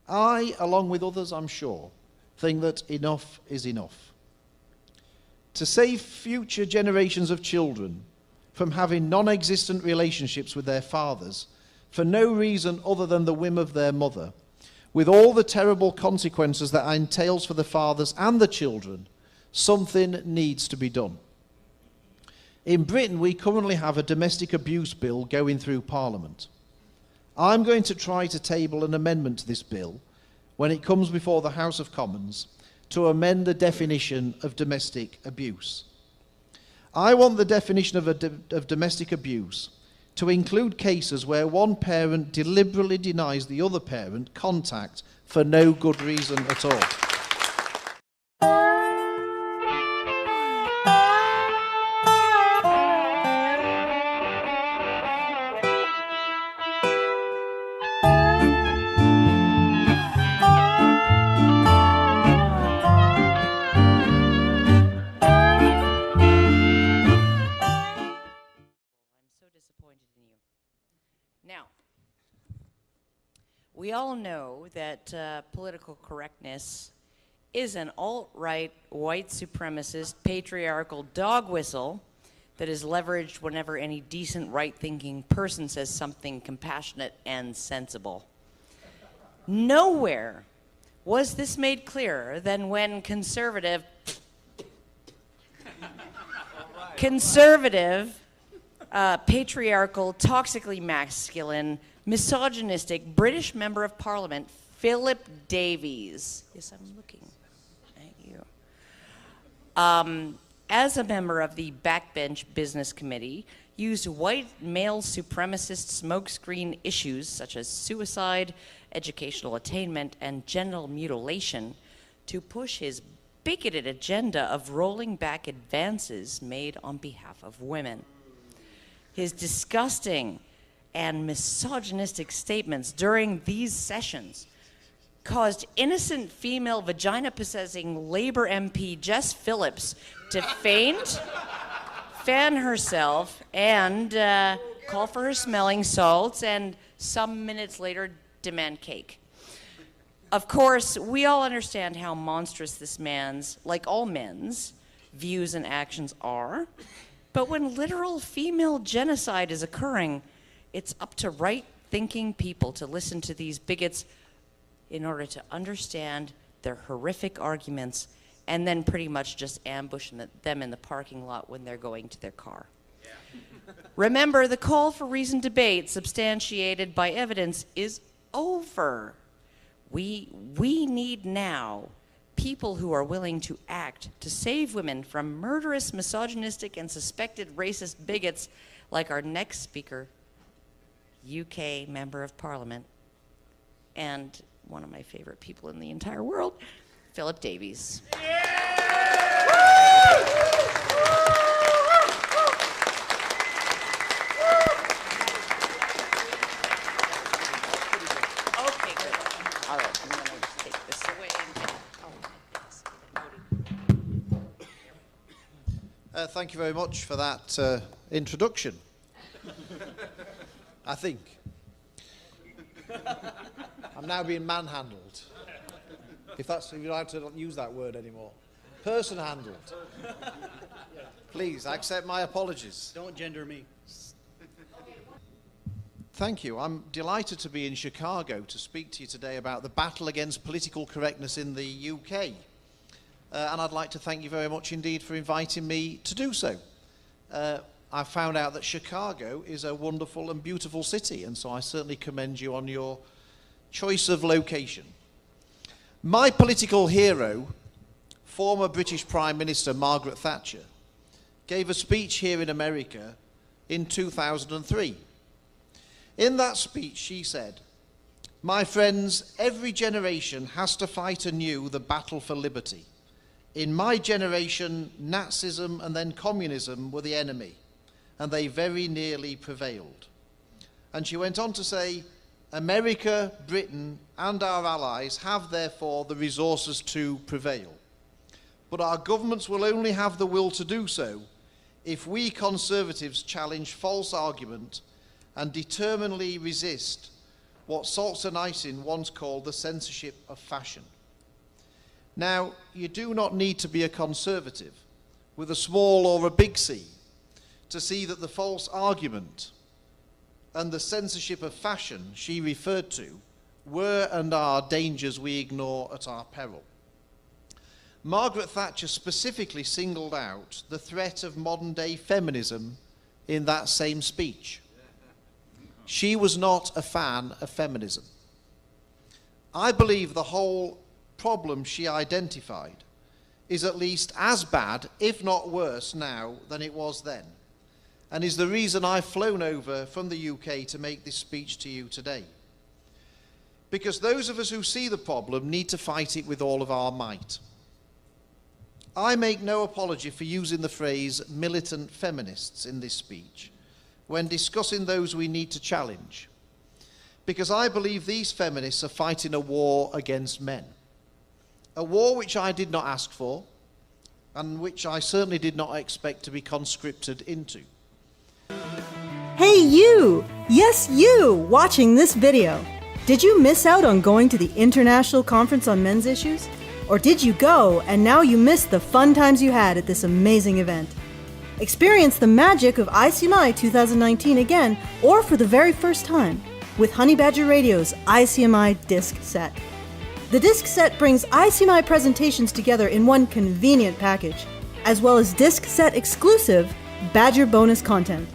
I, along with others I'm sure, think that enough is enough. To save future generations of children from having non-existent relationships with their fathers for no reason other than the whim of their mother, with all the terrible consequences that entails for the fathers and the children, something needs to be done. In Britain, we currently have a domestic abuse bill going through Parliament. I'm going to try to table an amendment to this bill when it comes before the House of Commons to amend the definition of domestic abuse. I want the definition of domestic abuse to include cases where one parent deliberately denies the other parent contact for no good reason at all. Now, we all know that political correctness is an alt-right, white supremacist, patriarchal dog whistle that is leveraged whenever any decent, right-thinking person says something compassionate and sensible. Nowhere was this made clearer than when conservative, patriarchal, toxically masculine, misogynistic British Member of Parliament, Philip Davies. Yes, I'm looking at you. As a member of the Backbench Business Committee, used white male supremacist smokescreen issues such as suicide, educational attainment, and genital mutilation to push his bigoted agenda of rolling back advances made on behalf of women. His disgusting and misogynistic statements during these sessions caused innocent female vagina-possessing Labour MP Jess Phillips to faint, fan herself, and call for her smelling salts, and some minutes later demand cake. Of course, we all understand how monstrous this man's, like all men's, views and actions are. But when literal female genocide is occurring, it's up to right-thinking people to listen to these bigots in order to understand their horrific arguments and then pretty much just ambush them in the parking lot when they're going to their car. Yeah. Remember, the call for reasoned debate substantiated by evidence is over. We need now people who are willing to act to save women from murderous, misogynistic, and suspected racist bigots like our next speaker, UK Member of Parliament, and one of my favorite people in the entire world, Philip Davies. Thank you very much for that introduction. I think. I'm now being manhandled. If you're allowed to use that word anymore. Person handled. Please accept my apologies. Don't gender me. Thank you. I'm delighted to be in Chicago to speak to you today about the battle against political correctness in the UK. And I'd like to thank you very much indeed for inviting me to do so. I found out that Chicago is a wonderful and beautiful city, and so I certainly commend you on your choice of location. My political hero, former British Prime Minister Margaret Thatcher, gave a speech here in America in 2003. In that speech, she said, "My friends, every generation has to fight anew the battle for liberty. In my generation, Nazism and then communism were the enemy, and they very nearly prevailed." And she went on to say, "America, Britain, and our allies have therefore the resources to prevail. But our governments will only have the will to do so if we conservatives challenge false argument and determinedly resist what Solzhenitsyn once called the censorship of fashion. Now, you do not need to be a conservative with a small or a big C to see that the false argument and the censorship of fashion she referred to were and are dangers we ignore at our peril. Margaret Thatcher specifically singled out the threat of modern-day feminism in that same speech. She was not a fan of feminism. I believe the whole problem she identified is at least as bad, if not worse, now than it was then, and is the reason I've flown over from the UK to make this speech to you today. Because those of us who see the problem need to fight it with all of our might. I make no apology for using the phrase militant feminists in this speech when discussing those we need to challenge, because I believe these feminists are fighting a war against men. A war which I did not ask for, and which I certainly did not expect to be conscripted into. Hey you! Yes, you! Watching this video. Did you miss out on going to the International Conference on Men's Issues? Or did you go and now you missed the fun times you had at this amazing event? Experience the magic of ICMI 2019 again, or for the very first time, with Honey Badger Radio's ICMI disc set. The disc set brings ICMI presentations together in one convenient package, as well as disc set exclusive Badger bonus content.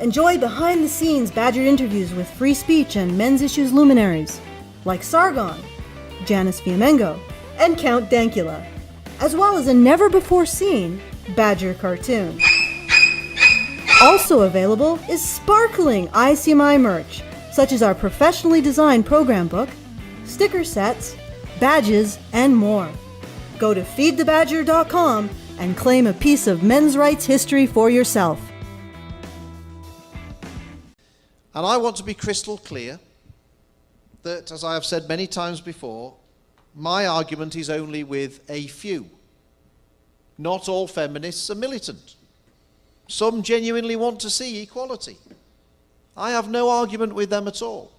Enjoy behind-the-scenes Badger interviews with free speech and men's issues luminaries, like Sargon, Janice Fiamengo, and Count Dankula, as well as a never-before-seen Badger cartoon. Also available is sparkling ICMI merch, such as our professionally designed program book, sticker sets, badges, and more. Go to feedthebadger.com and claim a piece of men's rights history for yourself. And I want to be crystal clear that, as I have said many times before, my argument is only with a few. Not all feminists are militant. Some genuinely want to see equality. I have no argument with them at all.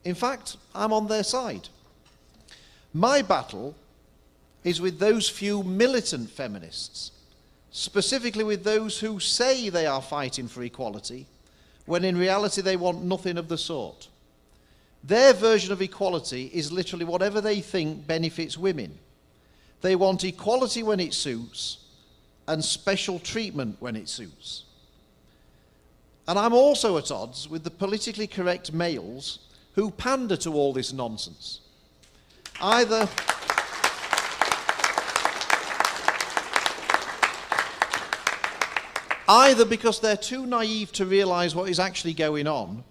In fact, I'm on their side. My battle is with those few militant feminists, specifically with those who say they are fighting for equality, when in reality they want nothing of the sort. Their version of equality is literally whatever they think benefits women. They want equality when it suits and special treatment when it suits. And I'm also at odds with the politically correct males who pander to all this nonsense. Either because they're too naive to realize what is actually going on,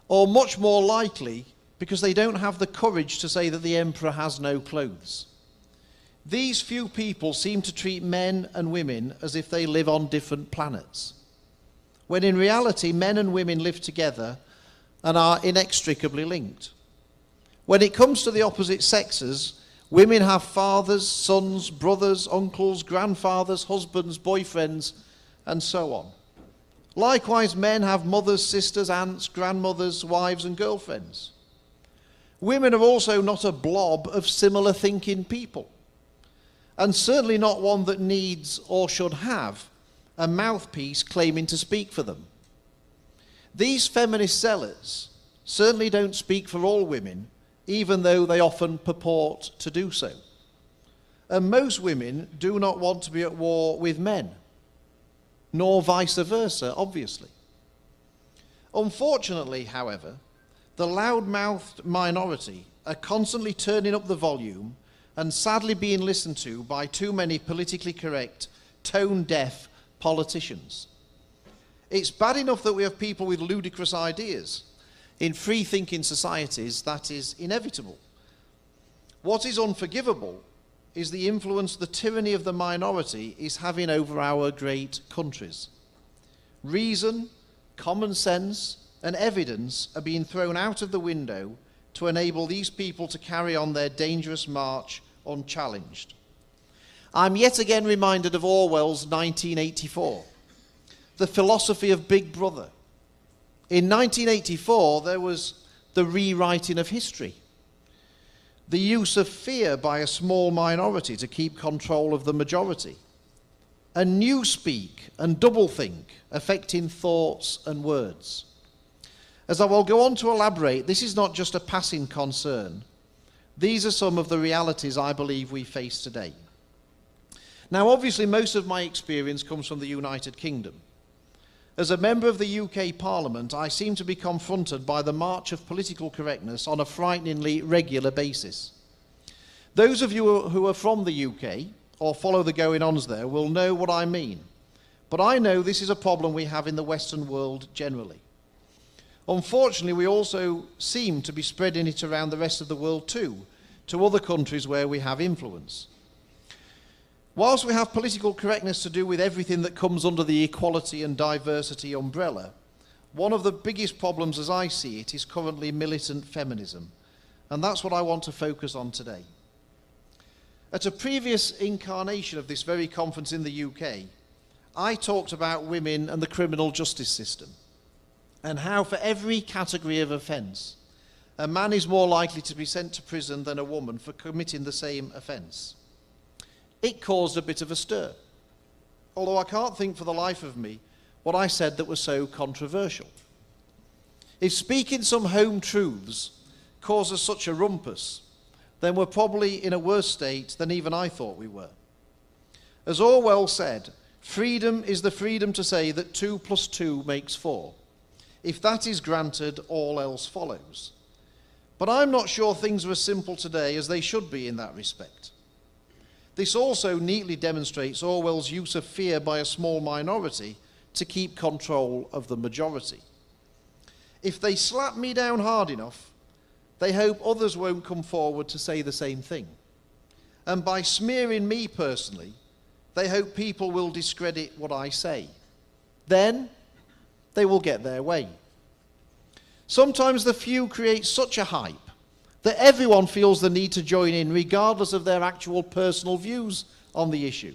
or much more likely because they don't have the courage to say that the emperor has no clothes. These few people seem to treat men and women as if they live on different planets, when in reality men and women live together and are inextricably linked. When it comes to the opposite sexes, women have fathers, sons, brothers, uncles, grandfathers, husbands, boyfriends, and so on. Likewise, men have mothers, sisters, aunts, grandmothers, wives, and girlfriends. Women are also not a blob of similar thinking people, and certainly not one that needs or should have a mouthpiece claiming to speak for them. These feminist zealots certainly don't speak for all women, even though they often purport to do so. And most women do not want to be at war with men, nor vice versa, obviously. Unfortunately, however, the loud-mouthed minority are constantly turning up the volume and sadly being listened to by too many politically correct, tone-deaf politicians. It's bad enough that we have people with ludicrous ideas. In free-thinking societies, that is inevitable. What is unforgivable is the influence the tyranny of the minority is having over our great countries. Reason, common sense, and evidence are being thrown out of the window to enable these people to carry on their dangerous march unchallenged. I'm yet again reminded of Orwell's 1984, the philosophy of Big Brother. In 1984, there was the rewriting of history, the use of fear by a small minority to keep control of the majority, and newspeak and doublethink affecting thoughts and words. As I will go on to elaborate, this is not just a passing concern. These are some of the realities I believe we face today. Now, obviously, most of my experience comes from the United Kingdom. As a member of the UK Parliament, I seem to be confronted by the march of political correctness on a frighteningly regular basis. Those of you who are from the UK or follow the going-ons there will know what I mean. But I know this is a problem we have in the Western world generally. Unfortunately, we also seem to be spreading it around the rest of the world too, to other countries where we have influence. Whilst we have political correctness to do with everything that comes under the equality and diversity umbrella, one of the biggest problems as I see it is currently militant feminism, and that's what I want to focus on today. At a previous incarnation of this very conference in the UK, I talked about women and the criminal justice system, and how for every category of offence, a man is more likely to be sent to prison than a woman for committing the same offence. It caused a bit of a stir, although I can't think for the life of me what I said that was so controversial. If speaking some home truths causes such a rumpus, then we're probably in a worse state than even I thought we were. As Orwell said, freedom is the freedom to say that 2 + 2 makes 4. If that is granted, all else follows. But I'm not sure things are as simple today as they should be in that respect. This also neatly demonstrates Orwell's use of fear by a small minority to keep control of the majority. If they slap me down hard enough, they hope others won't come forward to say the same thing. And by smearing me personally, they hope people will discredit what I say. Then they will get their way. Sometimes the few create such a hype that everyone feels the need to join in regardless of their actual personal views on the issue.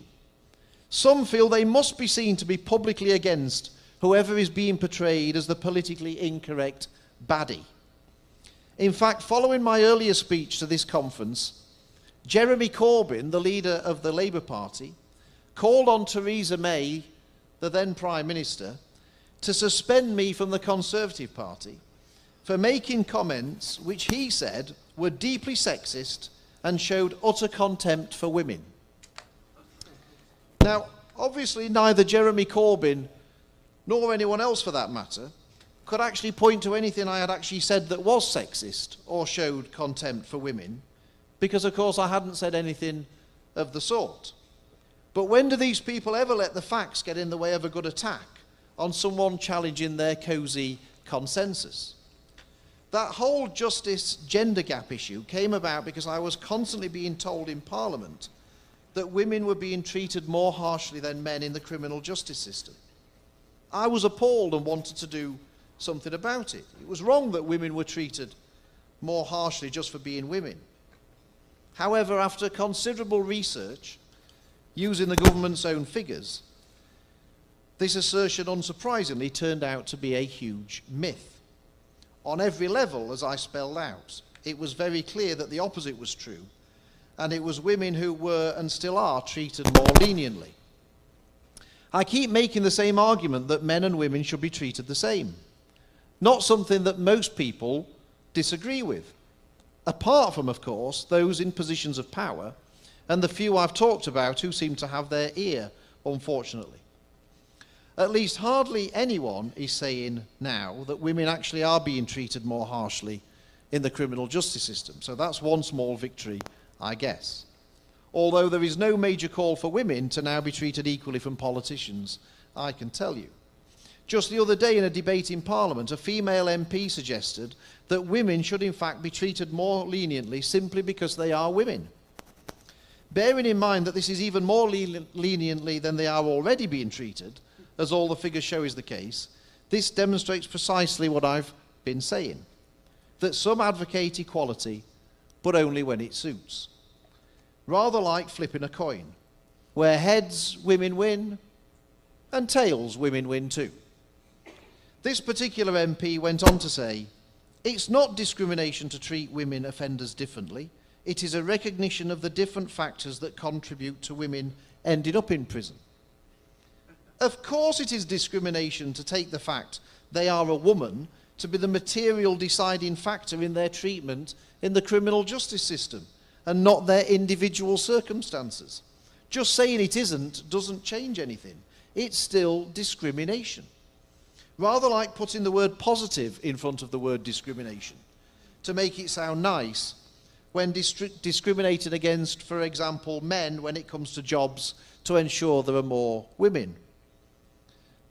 Some feel they must be seen to be publicly against whoever is being portrayed as the politically incorrect baddie. In fact, following my earlier speech to this conference, Jeremy Corbyn, the leader of the Labour Party, called on Theresa May, the then Prime Minister, to suspend me from the Conservative Party for making comments which he said were deeply sexist and showed utter contempt for women. Now, obviously neither Jeremy Corbyn nor anyone else for that matter could actually point to anything I had actually said that was sexist or showed contempt for women, because of course I hadn't said anything of the sort. But when do these people ever let the facts get in the way of a good attack on someone challenging their cosy consensus? That whole justice gender gap issue came about because I was constantly being told in Parliament that women were being treated more harshly than men in the criminal justice system. I was appalled and wanted to do something about it. It was wrong that women were treated more harshly just for being women. However, after considerable research, using the government's own figures, this assertion unsurprisingly turned out to be a huge myth. On every level, as I spelled out, it was very clear that the opposite was true, and it was women who were and still are treated more leniently. I keep making the same argument that men and women should be treated the same, not something that most people disagree with, apart from, of course, those in positions of power and the few I've talked about who seem to have their ear, unfortunately. At least hardly anyone is saying now that women actually are being treated more harshly in the criminal justice system. So that's one small victory, I guess. Although there is no major call for women to now be treated equally from politicians, I can tell you. Just the other day in a debate in Parliament, a female MP suggested that women should in fact be treated more leniently simply because they are women. Bearing in mind that this is even more leniently than they are already being treated, as all the figures show is the case, this demonstrates precisely what I've been saying, that some advocate equality, but only when it suits. Rather like flipping a coin, where heads, women win, and tails, women win too. This particular MP went on to say, It's not discrimination to treat women offenders differently. It is a recognition of the different factors that contribute to women ending up in prison. Of course it is discrimination to take the fact they are a woman to be the material deciding factor in their treatment in the criminal justice system and not their individual circumstances. Just saying it isn't doesn't change anything. It's still discrimination. Rather like putting the word positive in front of the word discrimination to make it sound nice when discriminating against, for example, men when it comes to jobs to ensure there are more women.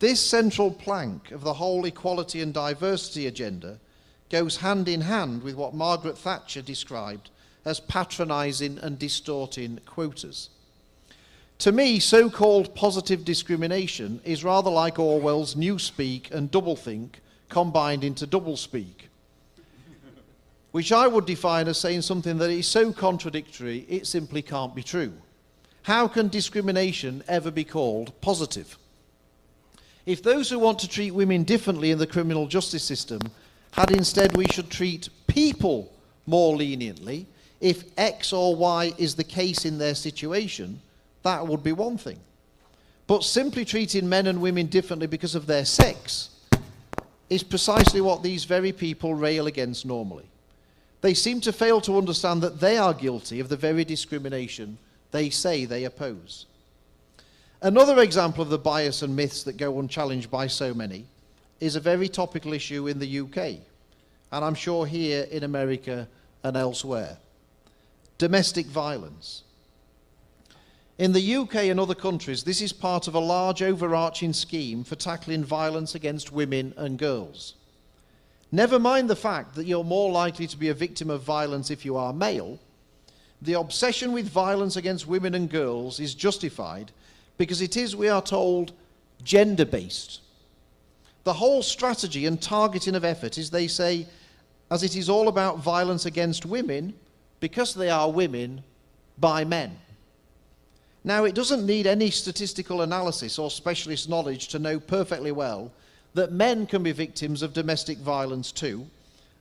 This central plank of the whole equality and diversity agenda goes hand in hand with what Margaret Thatcher described as patronising and distorting quotas. To me, so-called positive discrimination is rather like Orwell's newspeak and doublethink combined into doublespeak, which I would define as saying something that is so contradictory it simply can't be true. How can discrimination ever be called positive? If those who want to treat women differently in the criminal justice system had instead we should treat people more leniently, if X or Y is the case in their situation, that would be one thing. But simply treating men and women differently because of their sex is precisely what these very people rail against normally. They seem to fail to understand that they are guilty of the very discrimination they say they oppose. Another example of the bias and myths that go unchallenged by so many is a very topical issue in the UK, and I'm sure here in America and elsewhere. Domestic violence. In the UK and other countries, this is part of a large overarching scheme for tackling violence against women and girls. Never mind the fact that you're more likely to be a victim of violence if you are male, the obsession with violence against women and girls is justified because it is, we are told, gender-based. The whole strategy and targeting of effort is, they say, as it is all about violence against women, because they are women, by men. Now, it doesn't need any statistical analysis or specialist knowledge to know perfectly well that men can be victims of domestic violence too,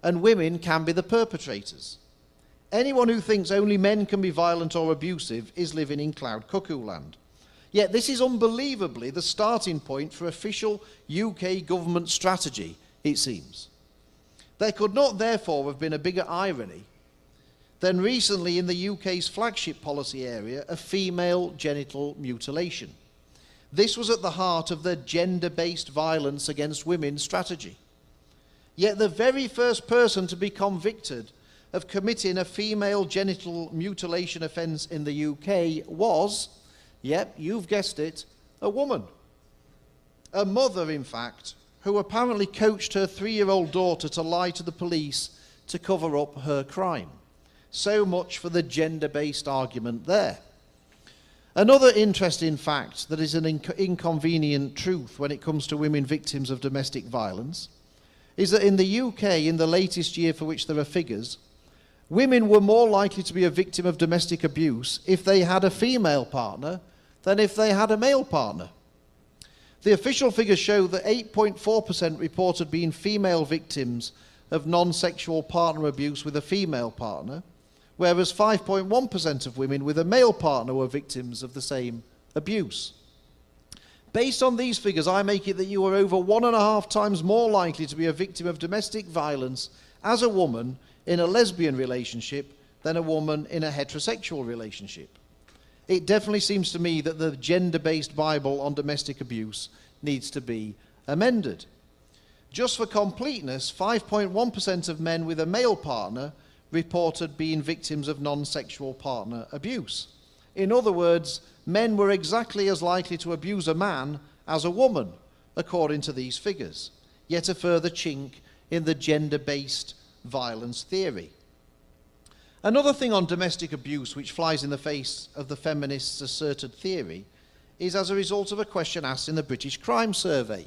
and women can be the perpetrators. Anyone who thinks only men can be violent or abusive is living in cloud cuckoo land. Yet this is unbelievably the starting point for official UK government strategy, it seems. There could not therefore have been a bigger irony than recently in the UK's flagship policy area of female genital mutilation. This was at the heart of the gender-based violence against women strategy. Yet the very first person to be convicted of committing a female genital mutilation offence in the UK was, yep, you've guessed it, a woman. A mother, in fact, who apparently coached her 3-year-old daughter to lie to the police to cover up her crime. So much for the gender-based argument there. Another interesting fact that is an inconvenient truth when it comes to women victims of domestic violence is that in the UK, in the latest year for which there are figures, women were more likely to be a victim of domestic abuse if they had a female partner than if they had a male partner. The official figures show that 8.4% reported being female victims of non-sexual partner abuse with a female partner, whereas 5.1% of women with a male partner were victims of the same abuse. Based on these figures, I make it that you are over 1.5 times more likely to be a victim of domestic violence as a woman in a lesbian relationship than a woman in a heterosexual relationship. It definitely seems to me that the gender-based Bible on domestic abuse needs to be amended. Just for completeness, 5.1% of men with a male partner reported being victims of non-sexual partner abuse. In other words, men were exactly as likely to abuse a man as a woman, according to these figures. Yet a further chink in the gender-based violence theory. Another thing on domestic abuse which flies in the face of the feminists' asserted theory is as a result of a question asked in the British Crime Survey.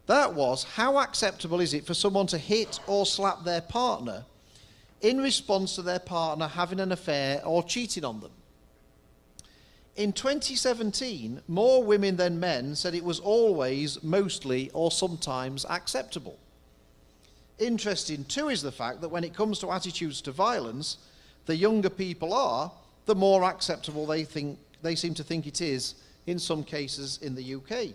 That was, how acceptable is it for someone to hit or slap their partner in response to their partner having an affair or cheating on them? In 2017, more women than men said it was always, mostly, or sometimes acceptable. Interesting too is the fact that when it comes to attitudes to violence, the younger people are, the more acceptable they seem to think it is in some cases in the UK.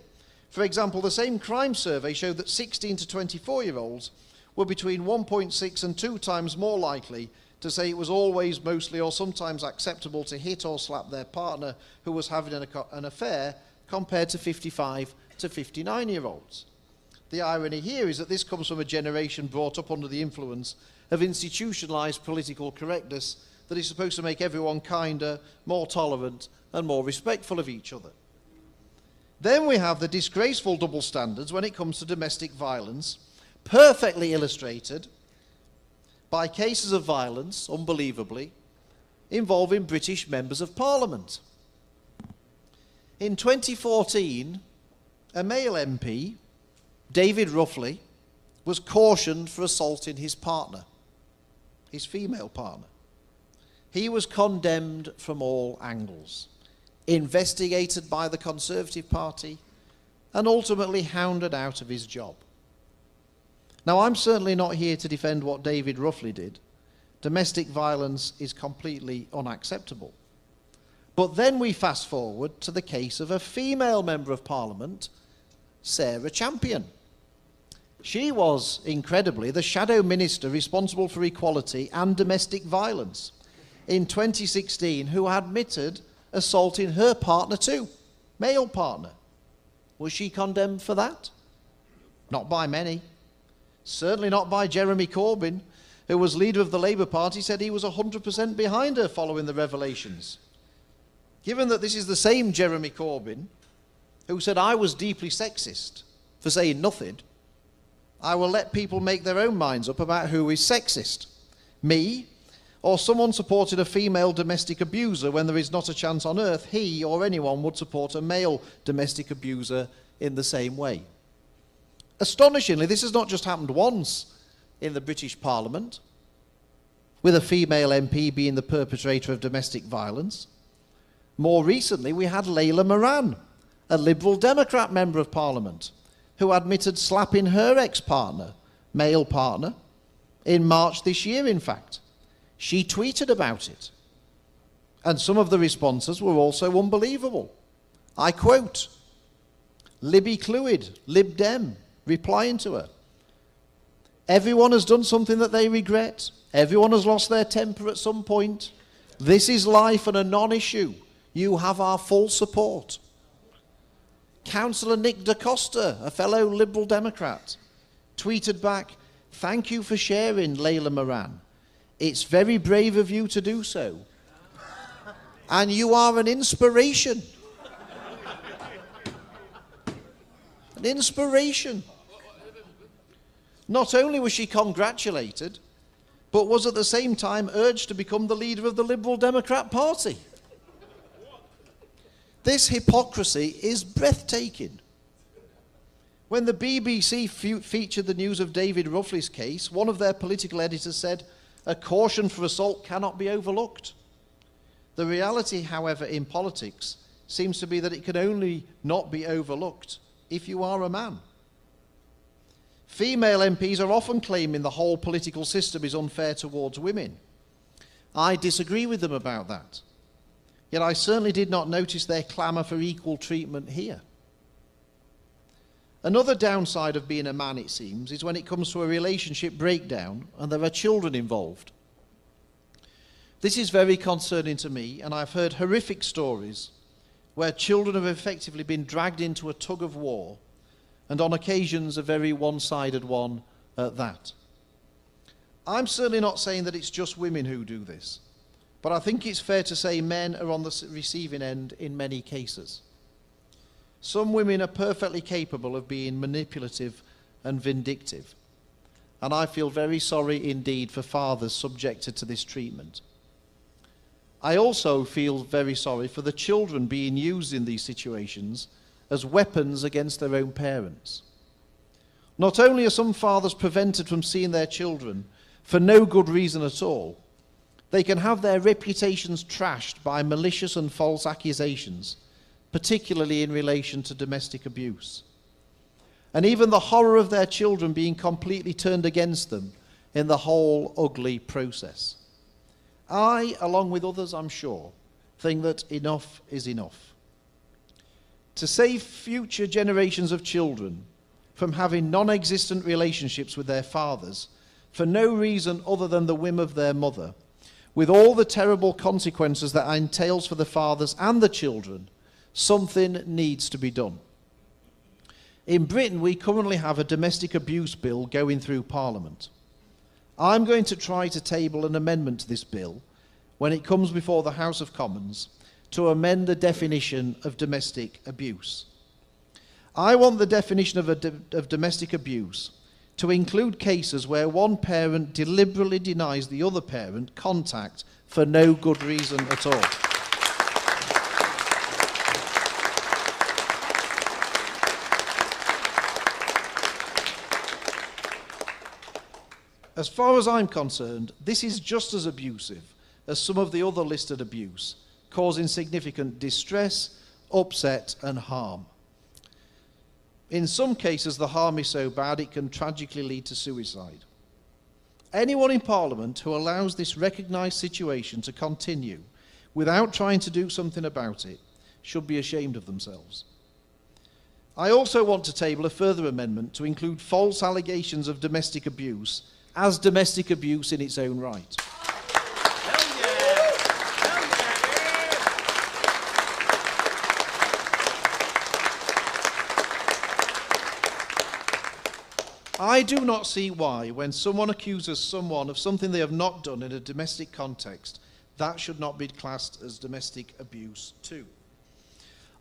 For example, the same crime survey showed that 16 to 24-year-olds were between 1.6 and 2 times more likely to say it was always, mostly, or sometimes acceptable to hit or slap their partner who was having an affair compared to 55 to 59-year-olds. The irony here is that this comes from a generation brought up under the influence of institutionalized political correctness that is supposed to make everyone kinder, more tolerant, and more respectful of each other. Then we have the disgraceful double standards when it comes to domestic violence, perfectly illustrated by cases of violence, unbelievably, involving British members of Parliament. In 2014, a male MP, David Ruffley, was cautioned for assaulting his partner, his female partner. He was condemned from all angles, investigated by the Conservative Party, and ultimately hounded out of his job. Now, I'm certainly not here to defend what David Ruffley did. Domestic violence is completely unacceptable. But then we fast forward to the case of a female Member of Parliament, Sarah Champion. She was, incredibly, the shadow minister responsible for equality and domestic violence in 2016, who admitted assaulting her partner too, male partner. Was she condemned for that? Not by many. Certainly not by Jeremy Corbyn, who was leader of the Labour Party, said he was 100% behind her following the revelations. Given that this is the same Jeremy Corbyn who said I was deeply sexist for saying nothing, I will let people make their own minds up about who is sexist. Me, or someone supporting a female domestic abuser when there is not a chance on earth he or anyone would support a male domestic abuser in the same way. Astonishingly, this has not just happened once in the British Parliament, with a female MP being the perpetrator of domestic violence. More recently, we had Layla Moran, a Liberal Democrat Member of Parliament, who admitted slapping her ex-partner, male partner, in March this year, in fact. She tweeted about it. And some of the responses were also unbelievable. I quote, Libby Clwyd, Lib Dem, replying to her. Everyone has done something that they regret. Everyone has lost their temper at some point. This is life and a non-issue. You have our full support. Councillor Nick DaCosta, a fellow Liberal Democrat, tweeted back, thank you for sharing, Layla Moran. It's very brave of you to do so. And you are an inspiration. An inspiration. Not only was she congratulated, but was at the same time urged to become the leader of the Liberal Democrat Party. This hypocrisy is breathtaking. When the BBC featured the news of David Ruffley's case, one of their political editors said, a caution for assault cannot be overlooked. The reality, however, in politics seems to be that it can only not be overlooked if you are a man. Female MPs are often claiming the whole political system is unfair towards women. I disagree with them about that. Yet I certainly did not notice their clamour for equal treatment here. Another downside of being a man, it seems, is when it comes to a relationship breakdown and there are children involved. This is very concerning to me, and I've heard horrific stories where children have effectively been dragged into a tug of war, and on occasions a very one-sided one at that. I'm certainly not saying that it's just women who do this, but I think it's fair to say men are on the receiving end in many cases. Some women are perfectly capable of being manipulative and vindictive, and I feel very sorry indeed for fathers subjected to this treatment. I also feel very sorry for the children being used in these situations as weapons against their own parents. Not only are some fathers prevented from seeing their children for no good reason at all, they can have their reputations trashed by malicious and false accusations, particularly in relation to domestic abuse. and even the horror of their children being completely turned against them in the whole ugly process. I, along with others I'm sure, think that enough is enough. To save future generations of children from having non-existent relationships with their fathers for no reason other than the whim of their mother, with all the terrible consequences that entails for the fathers and the children, something needs to be done. In Britain, we currently have a domestic abuse bill going through Parliament. I'm going to try to table an amendment to this bill when it comes before the House of Commons to amend the definition of domestic abuse. I want the definition of domestic abuse to include cases where one parent deliberately denies the other parent contact for no good reason at all. As far as I'm concerned, this is just as abusive as some of the other listed abuse, causing significant distress, upset, and harm. In some cases, the harm is so bad it can tragically lead to suicide. Anyone in Parliament who allows this recognised situation to continue without trying to do something about it should be ashamed of themselves. I also want to table a further amendment to include false allegations of domestic abuse as domestic abuse in its own right. I do not see why, when someone accuses someone of something they have not done in a domestic context, that should not be classed as domestic abuse too.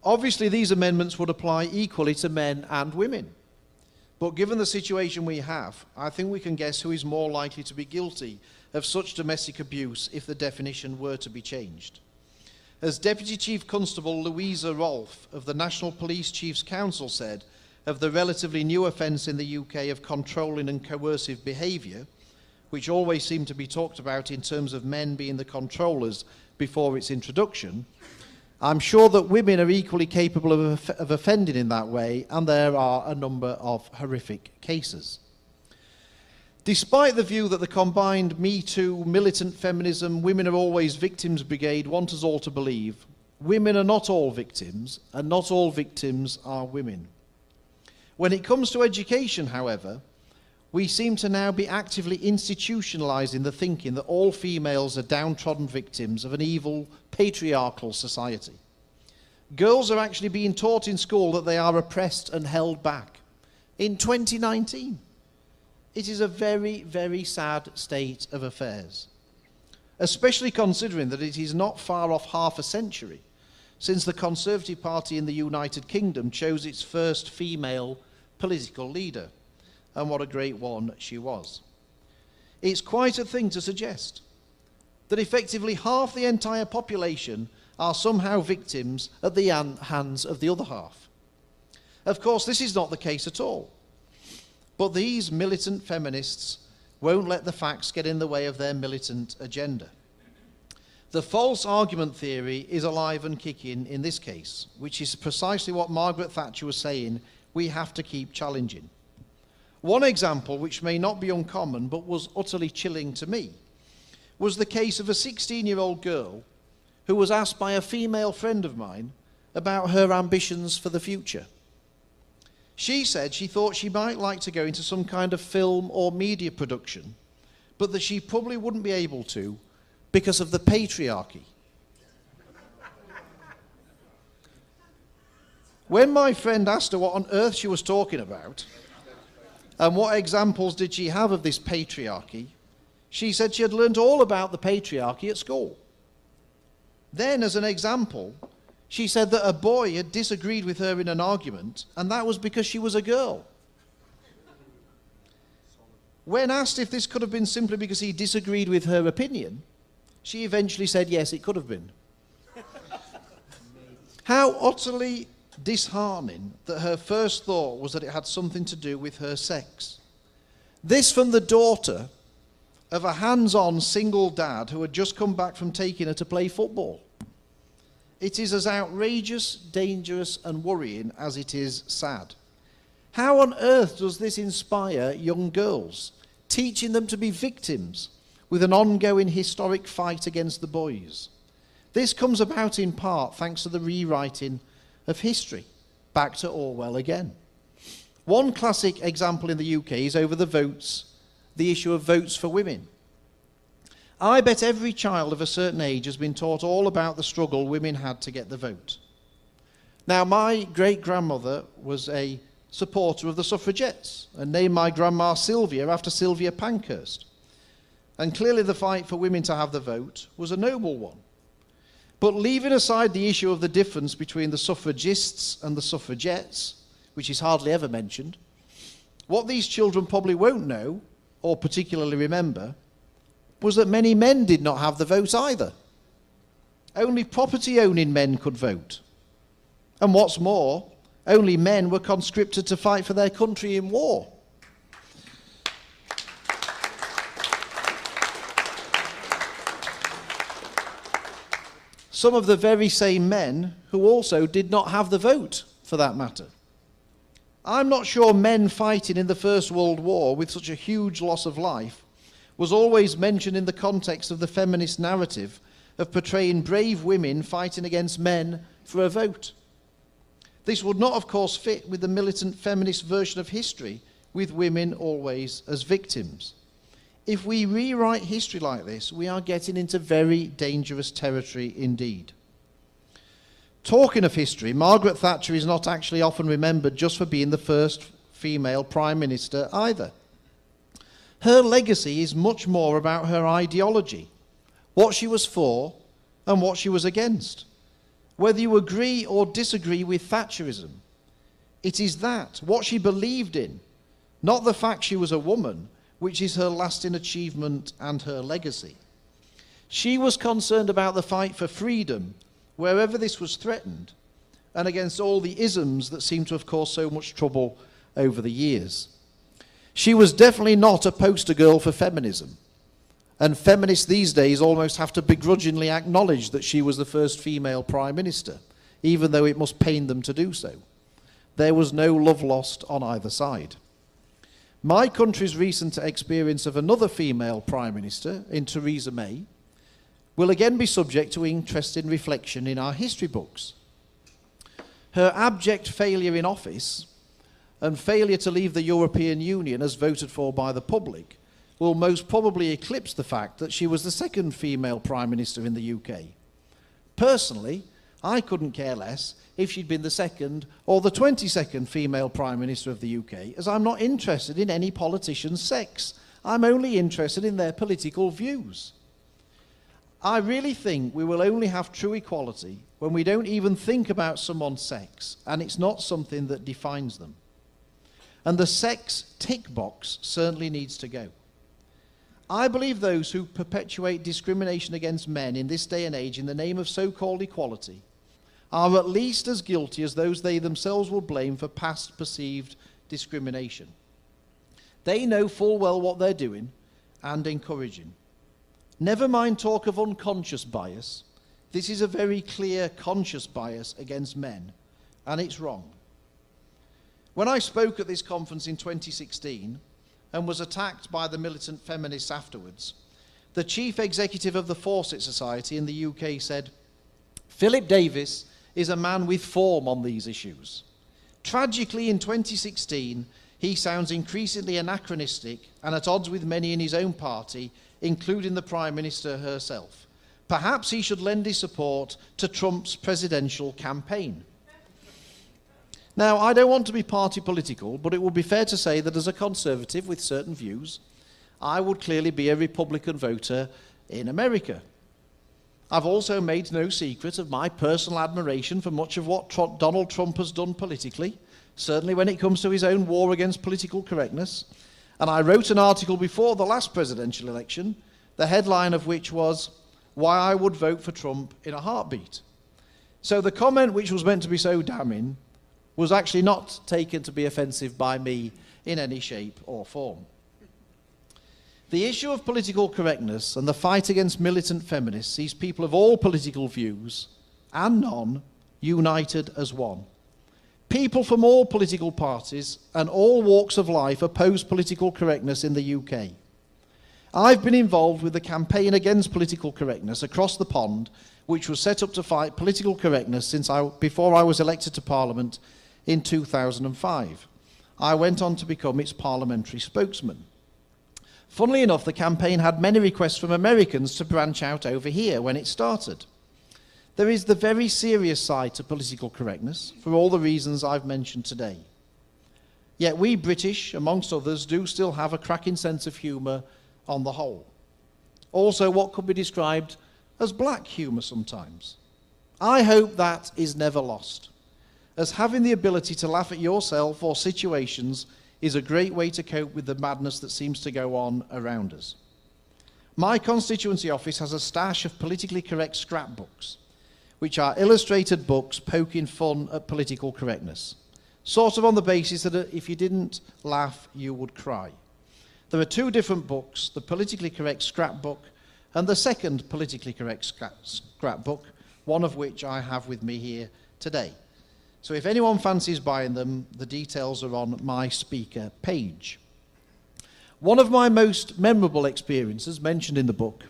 Obviously, these amendments would apply equally to men and women. But given the situation we have, I think we can guess who is more likely to be guilty of such domestic abuse if the definition were to be changed. As Deputy Chief Constable Louisa Rolfe of the National Police Chiefs Council said of the relatively new offence in the UK of controlling and coercive behaviour, which always seemed to be talked about in terms of men being the controllers before its introduction, I'm sure that women are equally capable of offending in that way, and there are a number of horrific cases. Despite the view that the combined Me Too, militant feminism, women are always victims brigade want us all to believe, women are not all victims, and not all victims are women. When it comes to education, however, we seem to now be actively institutionalising the thinking that all females are downtrodden victims of an evil, patriarchal society. Girls are actually being taught in school that they are oppressed and held back. In 2019, it is a very, very sad state of affairs, especially considering that it is not far off half a century since the Conservative Party in the United Kingdom chose its first female political leader, and what a great one she was. It's quite a thing to suggest that effectively half the entire population are somehow victims at the hands of the other half. Of course, this is not the case at all, but these militant feminists won't let the facts get in the way of their militant agenda. The false argument theory is alive and kicking in this case, which is precisely what Margaret Thatcher was saying we have to keep challenging. One example, which may not be uncommon but was utterly chilling to me, was the case of a 16-year-old girl who was asked by a female friend of mine about her ambitions for the future. She said she thought she might like to go into some kind of film or media production, but that she probably wouldn't be able to because of the patriarchy. When my friend asked her what on earth she was talking about, and what examples did she have of this patriarchy, she said she had learned all about the patriarchy at school. Then, as an example, she said that a boy had disagreed with her in an argument, and that was because she was a girl. When asked if this could have been simply because he disagreed with her opinion, she eventually said yes, it could have been. How utterly disheartening that her first thought was that it had something to do with her sex. This from the daughter of a hands-on single dad who had just come back from taking her to play football. It is as outrageous, dangerous, and worrying as it is sad. How on earth does this inspire young girls, teaching them to be victims with an ongoing historic fight against the boys? This comes about in part thanks to the rewriting of history, back to Orwell again. One classic example in the UK is over the issue of votes for women. I bet every child of a certain age has been taught all about the struggle women had to get the vote. Now, my great-grandmother was a supporter of the suffragettes and named my grandma Sylvia after Sylvia Pankhurst. And clearly the fight for women to have the vote was a noble one. But leaving aside the issue of the difference between the suffragists and the suffragettes, which is hardly ever mentioned, what these children probably won't know, or particularly remember, was that many men did not have the vote either. Only property-owning men could vote. And what's more, only men were conscripted to fight for their country in war. Some of the very same men who also did not have the vote, for that matter. I'm not sure men fighting in the First World War with such a huge loss of life was always mentioned in the context of the feminist narrative of portraying brave women fighting against men for a vote. This would not, of course, fit with the militant feminist version of history, with women always as victims. If we rewrite history like this, we are getting into very dangerous territory indeed. Talking of history, Margaret Thatcher is not actually often remembered just for being the first female Prime Minister either. Her legacy is much more about her ideology, what she was for and what she was against. Whether you agree or disagree with Thatcherism, it is that, what she believed in, not the fact she was a woman, which is her lasting achievement and her legacy. She was concerned about the fight for freedom, wherever this was threatened, and against all the isms that seem to have caused so much trouble over the years. She was definitely not a poster girl for feminism, and feminists these days almost have to begrudgingly acknowledge that she was the first female Prime Minister, even though it must pain them to do so. There was no love lost on either side. My country's recent experience of another female Prime Minister, in Theresa May, will again be subject to interesting reflection in our history books. Her abject failure in office and failure to leave the European Union as voted for by the public will most probably eclipse the fact that she was the second female Prime Minister in the UK. Personally, I couldn't care less if she'd been the second or the 22nd female Prime Minister of the UK, as I'm not interested in any politician's sex. I'm only interested in their political views. I really think we will only have true equality when we don't even think about someone's sex, and it's not something that defines them. And the sex tick box certainly needs to go. I believe those who perpetuate discrimination against men in this day and age in the name of so-called equality are at least as guilty as those they themselves will blame for past perceived discrimination. They know full well what they're doing and encouraging. Never mind talk of unconscious bias. This is a very clear conscious bias against men, and it's wrong. When I spoke at this conference in 2016 and was attacked by the militant feminists afterwards, the chief executive of the Fawcett Society in the UK said, "Philip Davies is a man with form on these issues." Tragically, in 2016, he sounds increasingly anachronistic and at odds with many in his own party, including the Prime Minister herself. Perhaps he should lend his support to Trump's presidential campaign. Now, I don't want to be party political, but it would be fair to say that as a Conservative with certain views, I would clearly be a Republican voter in America. I've also made no secret of my personal admiration for much of what Donald Trump has done politically, certainly when it comes to his own war against political correctness. And I wrote an article before the last presidential election, the headline of which was, "Why I Would Vote for Trump in a Heartbeat." So the comment which was meant to be so damning was actually not taken to be offensive by me in any shape or form. The issue of political correctness and the fight against militant feminists sees people of all political views and none united as one. People from all political parties and all walks of life oppose political correctness in the UK. I've been involved with the campaign against political correctness across the pond, which was set up to fight political correctness before I was elected to Parliament in 2005. I went on to become its parliamentary spokesman. Funnily enough, the campaign had many requests from Americans to branch out over here when it started. There is the very serious side to political correctness, for all the reasons I've mentioned today. Yet we British, amongst others, do still have a cracking sense of humour on the whole. Also, what could be described as black humour sometimes. I hope that is never lost, as having the ability to laugh at yourself or situations is a great way to cope with the madness that seems to go on around us. My constituency office has a stash of politically correct scrapbooks, which are illustrated books poking fun at political correctness, sort of on the basis that if you didn't laugh, you would cry. There are two different books, the politically correct scrapbook and the second politically correct scrapbook, one of which I have with me here today. So if anyone fancies buying them, the details are on my speaker page. One of my most memorable experiences mentioned in the book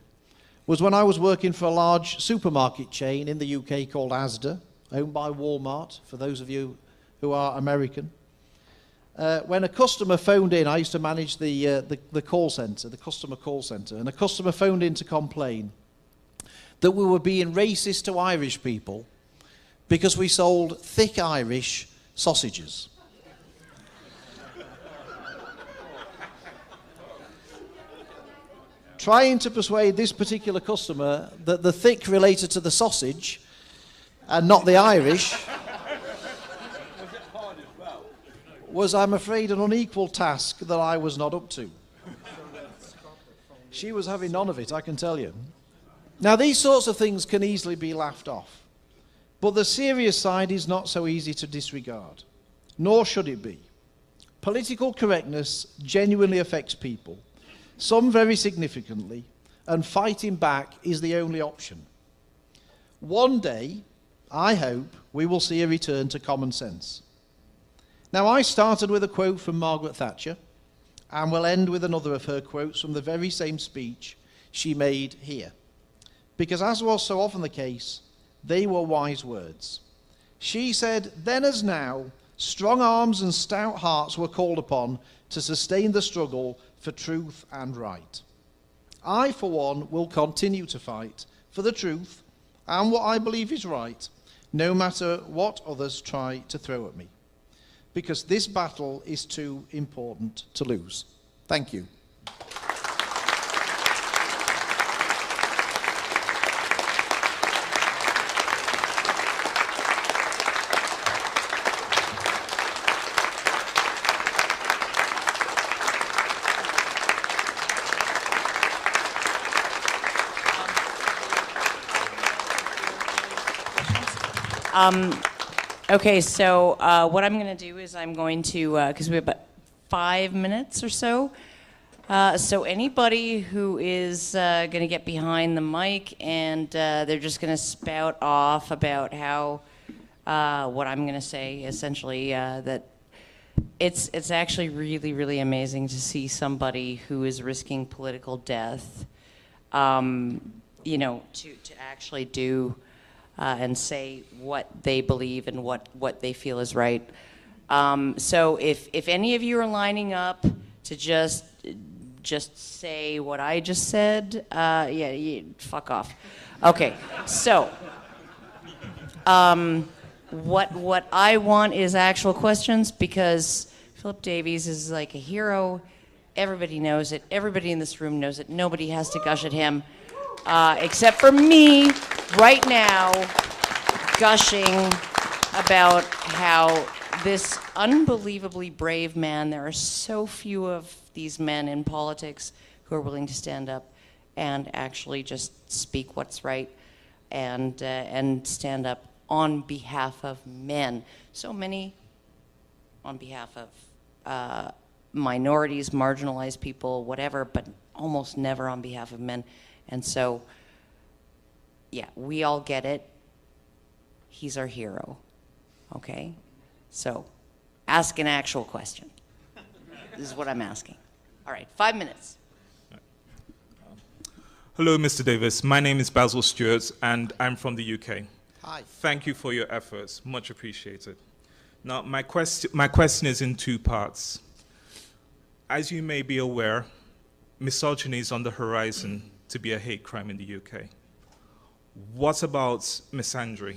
was when I was working for a large supermarket chain in the UK called Asda, owned by Walmart, for those of you who are American. When a customer phoned in, I used to manage the call centre, the customer call centre, and a customer phoned in to complain that we were being racist to Irish people because we sold thick Irish sausages. Trying to persuade this particular customer that the thick related to the sausage and not the Irish was, I'm afraid, an unequal task that I was not up to. She was having none of it, I can tell you. Now, these sorts of things can easily be laughed off, but the serious side is not so easy to disregard, nor should it be. Political correctness genuinely affects people, some very significantly, and fighting back is the only option. One day, I hope, we will see a return to common sense. Now, I started with a quote from Margaret Thatcher, and will end with another of her quotes from the very same speech she made here. Because as was so often the case, they were wise words. She said, "Then as now, strong arms and stout hearts were called upon to sustain the struggle for truth and right. I, for one, will continue to fight for the truth and what I believe is right, no matter what others try to throw at me, because this battle is too important to lose." Thank you. Okay, so what I'm going to do is I'm going to, because we have about 5 minutes or so, so anybody who is going to get behind the mic and they're just going to spout off about how, what I'm going to say, essentially, that it's actually really, really amazing to see somebody who is risking political death, you know, to actually do and say what they believe and what they feel is right. So if any of you are lining up to just say what I just said, yeah, fuck off. Okay, so what I want is actual questions, because Philip Davies is like a hero. Everybody knows it. Everybody in this room knows it. Nobody has to gush at him. Except for me, right now, gushing about how this unbelievably brave man, there are so few of these men in politics who are willing to stand up and actually just speak what's right and stand up on behalf of men. So many on behalf of minorities, marginalized people, whatever, but almost never on behalf of men. And so, yeah, we all get it. He's our hero, okay? So, ask an actual question. This is what I'm asking. All right, 5 minutes. Hello, Mr. Davis. My name is Basil Stewart, and I'm from the UK. Hi. Thank you for your efforts. Much appreciated. Now, my question is in two parts. As you may be aware, misogyny is on the horizon to be a hate crime in the UK. What about misandry?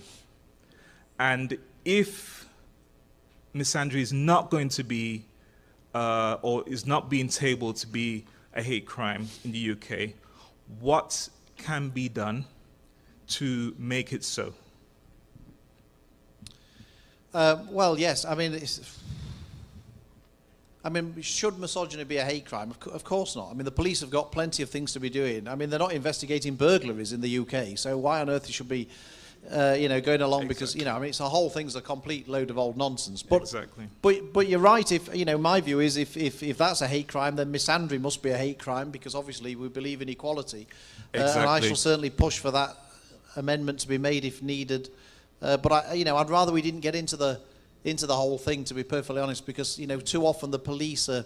And if misandry is not going to be, or is not being tabled to be a hate crime in the UK, what can be done to make it so? Well, yes. I mean, should misogyny be a hate crime? Of course not. I mean, the police have got plenty of things to be doing. I mean, they're not investigating burglaries in the UK, so why on earth they should be, going along? Because, I mean, it's the whole thing's a complete load of old nonsense. But, exactly. But you're right. If my view is if that's a hate crime, then misandry must be a hate crime because obviously we believe in equality. Exactly. And I shall certainly push for that amendment to be made if needed. But I'd rather we didn't get into the whole thing, to be perfectly honest, because too often the police are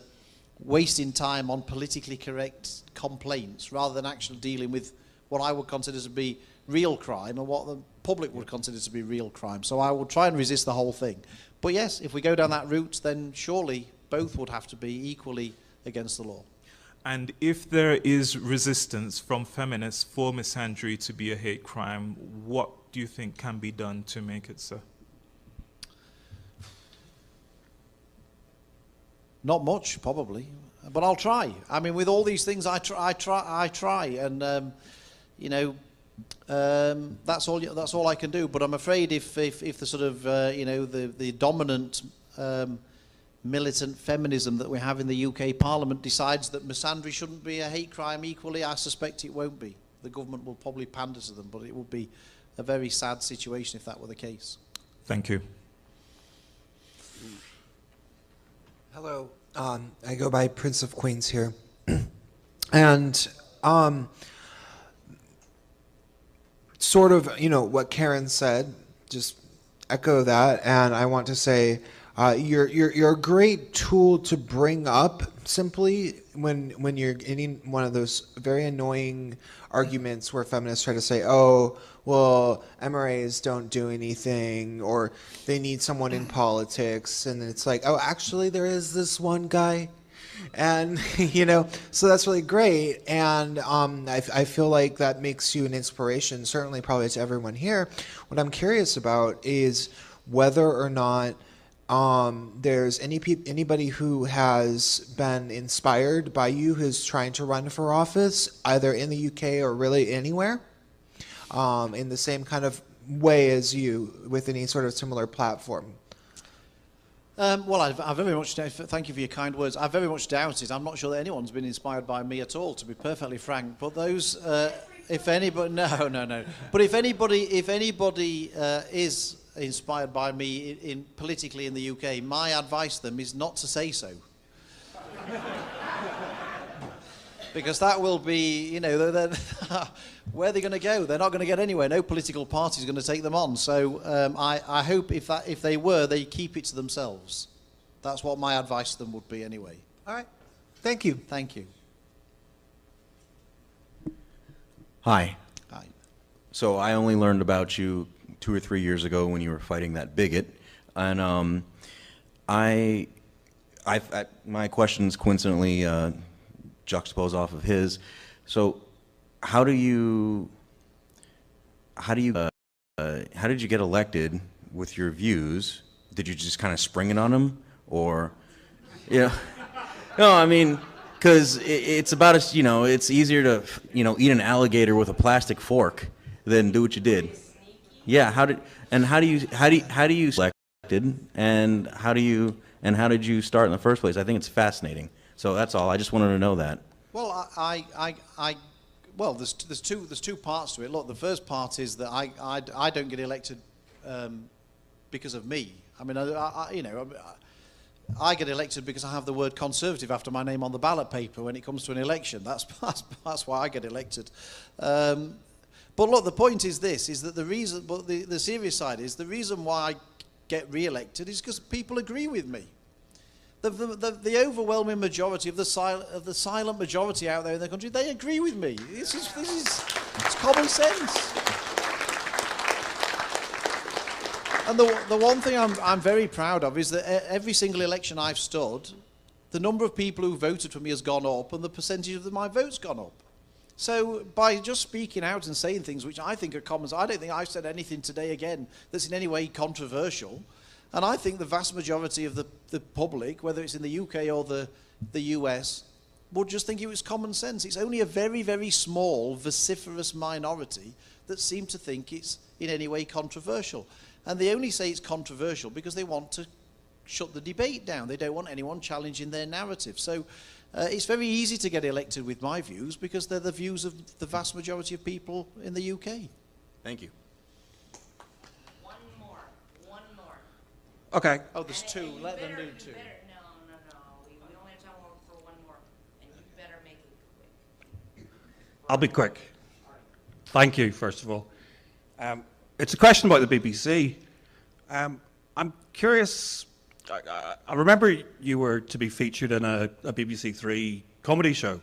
wasting time on politically correct complaints rather than actually dealing with what I would consider to be real crime and what the public would consider to be real crime. So I will try and resist the whole thing. But yes, if we go down that route, then surely both would have to be equally against the law. And if there is resistance from feminists for misandry to be a hate crime, what do you think can be done to make it so? Not much, probably, but I'll try. I mean, with all these things, I try, and that's all I can do. But I'm afraid if the sort of the dominant militant feminism that we have in the UK Parliament decides that misandry shouldn't be a hate crime equally, I suspect it won't be. The government will probably pander to them, but it would be a very sad situation if that were the case. Thank you. Hello, I go by Prince of Queens here, and sort of, what Karen said, just echo that, and I want to say you're a great tool to bring up simply when you're getting one of those very annoying arguments where feminists try to say, oh, well, MRAs don't do anything, or they need someone in politics, and it's like, oh, actually there is this one guy, and so that's really great, and I feel like that makes you an inspiration, certainly probably to everyone here. What I'm curious about is whether or not there's anybody who has been inspired by you who's trying to run for office, either in the UK or really anywhere, in the same kind of way as you, with any sort of similar platform. Well, I very much, thank you for your kind words. I very much doubt it. I'm not sure that anyone's been inspired by me at all, to be perfectly frank. But those, if anybody, no. But if anybody is inspired by me politically in the UK, my advice to them is not to say so. Because that will be, where are they going to go? They're not going to get anywhere. No political party is going to take them on. So I hope if they were, they keep it to themselves. That's what my advice to them would be anyway. All right. Thank you. Thank you. Hi. Hi. So I only learned about you 2 or 3 years ago when you were fighting that bigot, and my questions coincidentally juxtapose off of his. So how did you get elected with your views? Did you just kind of spring it on him, or no, I mean, because it's about it's easier to eat an alligator with a plastic fork than do what you did. Yeah, how did you selected, and how did you start in the first place? I think it's fascinating. So that's all. I just wanted to know that. Well, well, there's two parts to it. Look, the first part is that I don't get elected because of me. I mean, I get elected because I have the word Conservative after my name on the ballot paper when it comes to an election. That's why I get elected. But look, the point is this: is that the reason. But the serious side is the reason why get re-elected is because people agree with me. The overwhelming majority of the silent majority out there in the country, they agree with me. It's common sense. And the one thing I'm very proud of is that every single election I've stood, the number of people who voted for me has gone up and the percentage of my vote's gone up. So by just speaking out and saying things which I think are common, I don't think I've said anything today again that's in any way controversial. And I think the vast majority of the public, whether it's in the UK or the US, would just think it was common sense. It's only a very, very small, vociferous minority that seem to think it's in any way controversial. And they only say it's controversial because they want to shut the debate down. They don't want anyone challenging their narrative. So it's very easy to get elected with my views because they're the views of the vast majority of people in the UK. Thank you. One more. Okay. Oh, there's two. Let them do two. No. We only have time for one more, and you better make it quick. I'll be quick. Thank you, first of all. It's a question about the BBC. I'm curious. I remember you were to be featured in a BBC Three comedy show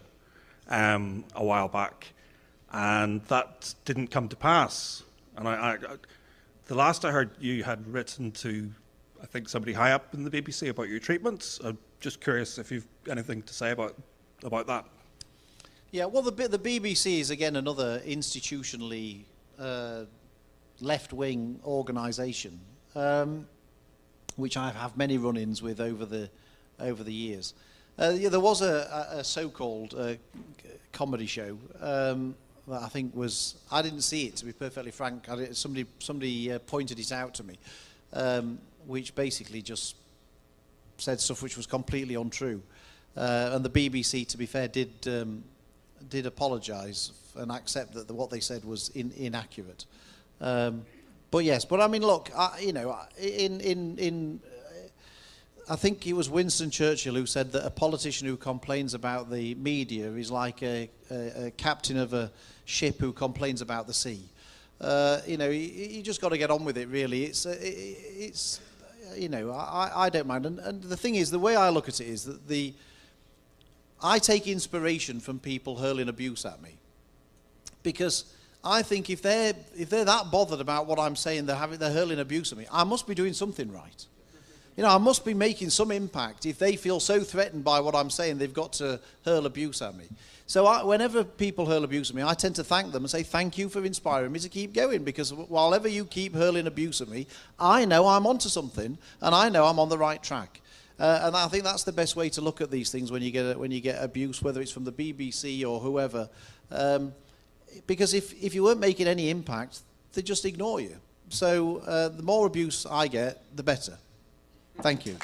a while back, and that didn't come to pass. And the last I heard, you had written to, I think, somebody high up in the BBC about your treatments. I'm just curious if you've anything to say about that. Yeah, well, the BBC is, again, another institutionally left-wing organisation, which I have many run-ins with over the years. There was a so-called comedy show that I think was, I didn't see it, to be perfectly frank. Somebody pointed it out to me, which basically just said stuff which was completely untrue. And the BBC, to be fair, did apologise and accept that what they said was inaccurate. But yes, but I mean, look, I think it was Winston Churchill who said that a politician who complains about the media is like a captain of a ship who complains about the sea. You just got to get on with it, really. I don't mind. And the thing is, the way I look at it is that I take inspiration from people hurling abuse at me, because I think if they're that bothered about what I'm saying, they're hurling abuse at me, I must be doing something right. I must be making some impact. If they feel so threatened by what I'm saying, they've got to hurl abuse at me. So whenever people hurl abuse at me, I tend to thank them and say, thank you for inspiring me to keep going, because while ever you keep hurling abuse at me, I know I'm onto something, and I know I'm on the right track. And I think that's the best way to look at these things when you get abuse, whether it's from the BBC or whoever. Because if you weren't making any impact, they'd just ignore you. So the more abuse I get, the better. Thank you.